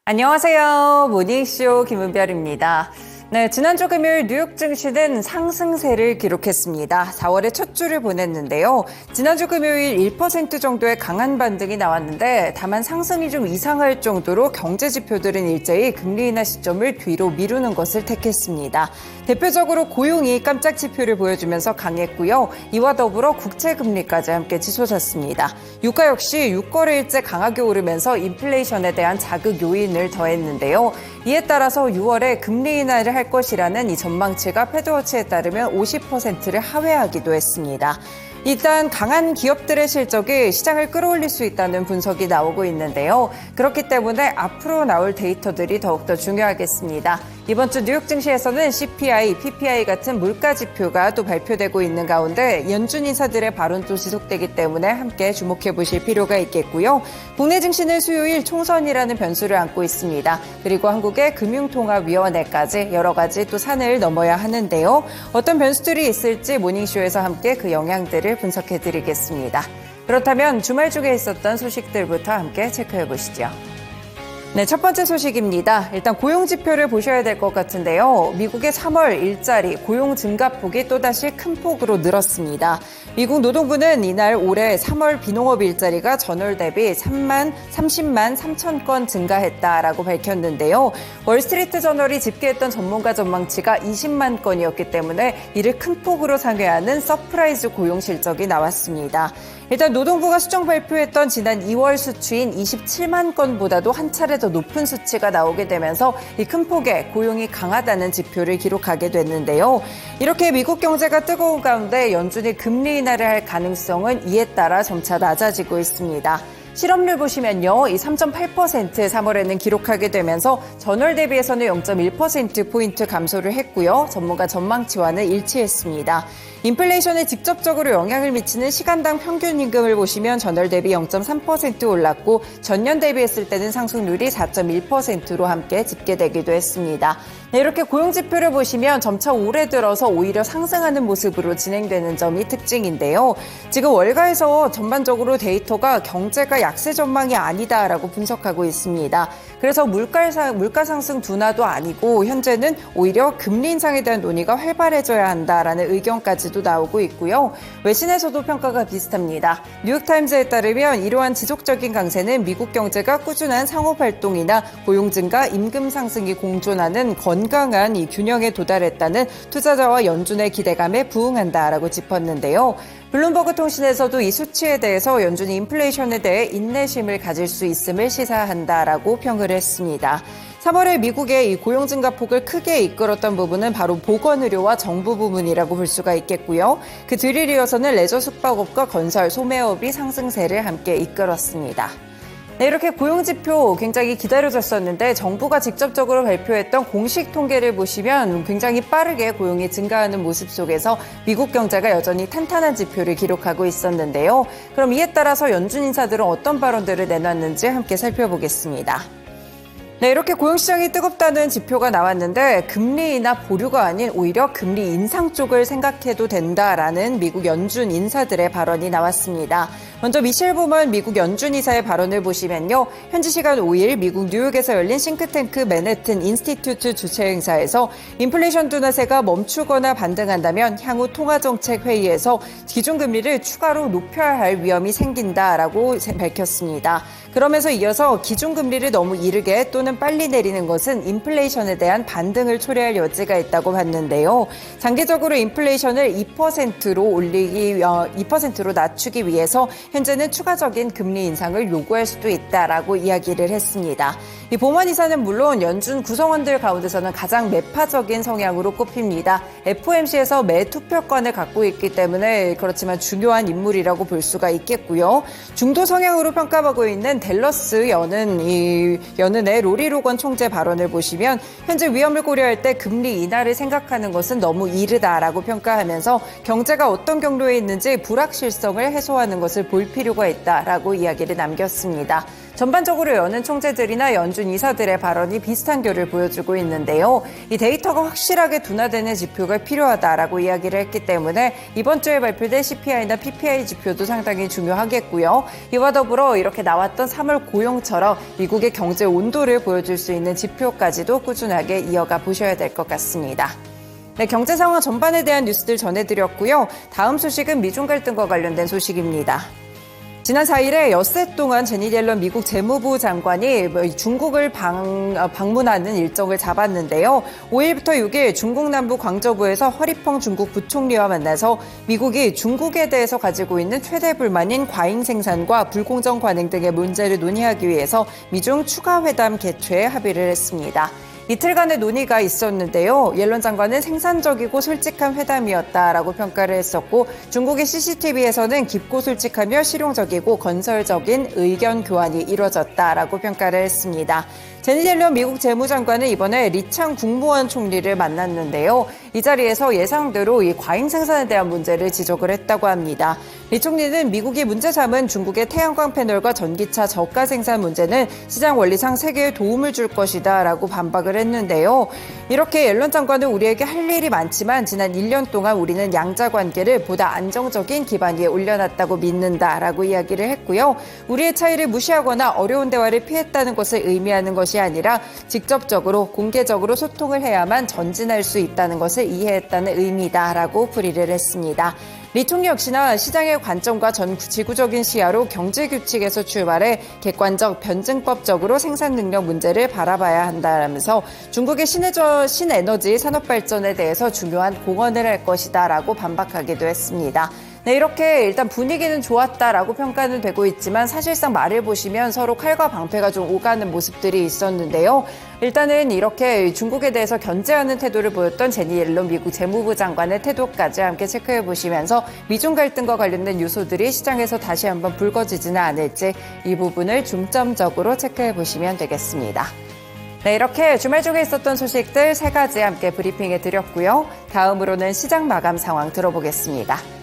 안녕하세요. 모닝쇼 김은별입니다. 네, 지난주 금요일 뉴욕 증시는 상승세를 기록했습니다. 4월의 첫 주를 보냈는데요. 지난주 금요일 1% 정도의 강한 반등이 나왔는데 다만 상승이 좀 이상할 정도로 경제 지표들은 일제히 금리 인하 시점을 뒤로 미루는 것을 택했습니다. 대표적으로 고용이 깜짝 지표를 보여주면서 강했고요. 이와 더불어 국채금리까지 함께 치솟았습니다. 유가 역시 6거래일째 강하게 오르면서 인플레이션에 대한 자극 요인을 더했는데요. 이에 따라서 6월에 금리 인하를 할 것이라는 이 전망치가 패드워치에 따르면 50%를 하회하기도 했습니다. 일단 강한 기업들의 실적이 시장을 끌어올릴 수 있다는 분석이 나오고 있는데요. 그렇기 때문에 앞으로 나올 데이터들이 더욱더 중요하겠습니다. 이번 주 뉴욕 증시에서는 CPI, PPI 같은 물가 지표가 또 발표되고 있는 가운데 연준 인사들의 발언도 지속되기 때문에 함께 주목해 보실 필요가 있겠고요. 국내 증시는 수요일 총선이라는 변수를 안고 있습니다. 그리고 한국의 금융통합위원회까지 여러 가지 또 산을 넘어야 하는데요. 어떤 변수들이 있을지 모닝쇼에서 함께 그 영향들을 분석해 드리겠습니다. 그렇다면 주말 중에 있었던 소식들부터 함께 체크해 보시죠. 네, 첫 번째 소식입니다. 일단 고용 지표를 보셔야 될 것 같은데요. 미국의 3월 일자리 고용 증가폭이 또다시 큰 폭으로 늘었습니다. 미국 노동부는 이날 올해 3월 비농업 일자리가 전월 대비 30만 3천 건 증가했다라고 밝혔는데요. 월스트리트 저널이 집계했던 전문가 전망치가 20만 건이었기 때문에 이를 큰 폭으로 상회하는 서프라이즈 고용 실적이 나왔습니다. 일단 노동부가 수정 발표했던 지난 2월 수치인 27만 건보다도 한 차례 더 높은 수치가 나오게 되면서 이 큰 폭의 고용이 강하다는 지표를 기록하게 됐는데요. 이렇게 미국 경제가 뜨거운 가운데 연준이 금리 인하를 할 가능성은 이에 따라 점차 낮아지고 있습니다. 실업률 보시면요. 이 3.8% 3월에는 기록하게 되면서 전월 대비해서는 0.1%포인트 감소를 했고요. 전문가 전망치와는 일치했습니다. 인플레이션에 직접적으로 영향을 미치는 시간당 평균 임금을 보시면 전월 대비 0.3% 올랐고 전년 대비했을 때는 상승률이 4.1%로 함께 집계되기도 했습니다. 네, 이렇게 고용지표를 보시면 점차 올해 들어서 오히려 상승하는 모습으로 진행되는 점이 특징인데요. 지금 월가에서 전반적으로 데이터가 경제가 약세 전망이 아니다라고 분석하고 있습니다. 그래서 물가 상승 둔화도 아니고 현재는 오히려 금리 인상에 대한 논의가 활발해져야 한다라는 의견까지도 나오고 있고요. 외신에서도 평가가 비슷합니다. 뉴욕타임즈에 따르면 이러한 지속적인 강세는 미국 경제가 꾸준한 상업 활동이나 고용 증가, 임금 상승이 공존하는 건강한 이 균형에 도달했다는 투자자와 연준의 기대감에 부응한다라고 짚었는데요. 블룸버그 통신에서도 이 수치에 대해서 연준이 인플레이션에 대해 인내심을 가질 수 있음을 시사한다라고 평을 했습니다. 3월에 미국의 이 고용 증가폭을 크게 이끌었던 부분은 바로 보건의료와 정부 부문이라고 볼 수가 있겠고요. 그 뒤를 이어서는 레저 숙박업과 건설, 소매업이 상승세를 함께 이끌었습니다. 네, 이렇게 고용지표 굉장히 기다려졌었는데 정부가 직접적으로 발표했던 공식 통계를 보시면 굉장히 빠르게 고용이 증가하는 모습 속에서 미국 경제가 여전히 탄탄한 지표를 기록하고 있었는데요. 그럼 이에 따라서 연준 인사들은 어떤 발언들을 내놨는지 함께 살펴보겠습니다. 네, 이렇게 고용시장이 뜨겁다는 지표가 나왔는데 금리 인하 보류가 아닌 오히려 금리 인상 쪽을 생각해도 된다라는 미국 연준 인사들의 발언이 나왔습니다. 먼저 미셸 보먼 미국 연준 이사의 발언을 보시면요. 현지 시간 5일 미국 뉴욕에서 열린 싱크탱크 맨해튼 인스티튜트 주최 행사에서 인플레이션 둔화세가 멈추거나 반등한다면 향후 통화정책 회의에서 기준금리를 추가로 높여야 할 위험이 생긴다라고 밝혔습니다. 그러면서 이어서 기준금리를 너무 이르게 또는 빨리 내리는 것은 인플레이션에 대한 반등을 초래할 여지가 있다고 봤는데요. 장기적으로 인플레이션을 2%로 낮추기 위해서 현재는 추가적인 금리 인상을 요구할 수도 있다라고 이야기를 했습니다. 이 보먼 이사는 물론 연준 구성원들 가운데서는 가장 매파적인 성향으로 꼽힙니다. FOMC에서 매 투표권을 갖고 있기 때문에 그렇지만 중요한 인물이라고 볼 수가 있겠고요. 중도 성향으로 평가받고 있는 댈러스 연은의 로리 로건 총재 발언을 보시면 현재 위험을 고려할 때 금리 인하를 생각하는 것은 너무 이르다라고 평가하면서 경제가 어떤 경로에 있는지 불확실성을 해소하는 것을 볼 필요가 있다라고 이야기를 남겼습니다. 전반적으로 여는 총재들이나 연준 이사들의 발언이 비슷한 결을 보여주고 있는데요. 이 데이터가 확실하게 둔화되는 지표가 필요하다라고 이야기를 했기 때문에 이번 주에 발표될 CPI나 PPI 지표도 상당히 중요하겠고요. 이와 더불어 이렇게 나왔던 3월 고용처럼 미국의 경제 온도를 보여줄 수 있는 지표까지도 꾸준하게 이어가 보셔야 될 것 같습니다. 네, 경제 상황 전반에 대한 뉴스들 전해드렸고요. 다음 소식은 미중 갈등과 관련된 소식입니다. 지난 4일에 엿새 동안 제니 옐런 미국 재무부 장관이 중국을 방문하는 일정을 잡았는데요. 5일부터 6일 중국 남부 광저우에서 허리펑 중국 부총리와 만나서 미국이 중국에 대해서 가지고 있는 최대 불만인 과잉 생산과 불공정 관행 등의 문제를 논의하기 위해서 미중 추가 회담 개최에 합의를 했습니다. 이틀간의 논의가 있었는데요. 옐런 장관은 생산적이고 솔직한 회담이었다라고 평가를 했었고 중국의 CCTV에서는 깊고 솔직하며 실용적이고 건설적인 의견 교환이 이루어졌다라고 평가를 했습니다. 제니 옐런 미국 재무장관은 이번에 리창 국무원 총리를 만났는데요. 이 자리에서 예상대로 이 과잉 생산에 대한 문제를 지적을 했다고 합니다. 리 총리는 미국이 문제 삼은 중국의 태양광 패널과 전기차 저가 생산 문제는 시장 원리상 세계에 도움을 줄 것이다라고 반박을 했는데요. 이렇게 옐런 장관은 우리에게 할 일이 많지만 지난 1년 동안 우리는 양자 관계를 보다 안정적인 기반 위에 올려놨다고 믿는다라고 이야기를 했고요. 우리의 차이를 무시하거나 어려운 대화를 피했다는 것을 의미하는 것이 아니라 직접적으로 공개적으로 소통을 해야만 전진할 수 있다는 것을 이해했다는 의미다라고 풀이를 했습니다. 리 총리 역시나 시장의 관점과 전 지구적인 시야로 경제 규칙에서 출발해 객관적, 변증법적으로 생산 능력 문제를 바라봐야 한다라면서 중국의 신에너지 산업 발전에 대해서 중요한 공헌을 할 것이다라고 반박하기도 했습니다. 네, 이렇게 일단 분위기는 좋았다라고 평가는 되고 있지만 사실상 말을 보시면 서로 칼과 방패가 좀 오가는 모습들이 있었는데요. 일단은 이렇게 중국에 대해서 견제하는 태도를 보였던 제니 옐런 미국 재무부 장관의 태도까지 함께 체크해 보시면서 미중 갈등과 관련된 요소들이 시장에서 다시 한번 불거지지는 않을지 이 부분을 중점적으로 체크해 보시면 되겠습니다. 네, 이렇게 주말 중에 있었던 소식들 3가지 함께 브리핑해 드렸고요. 다음으로는 시장 마감 상황 들어보겠습니다.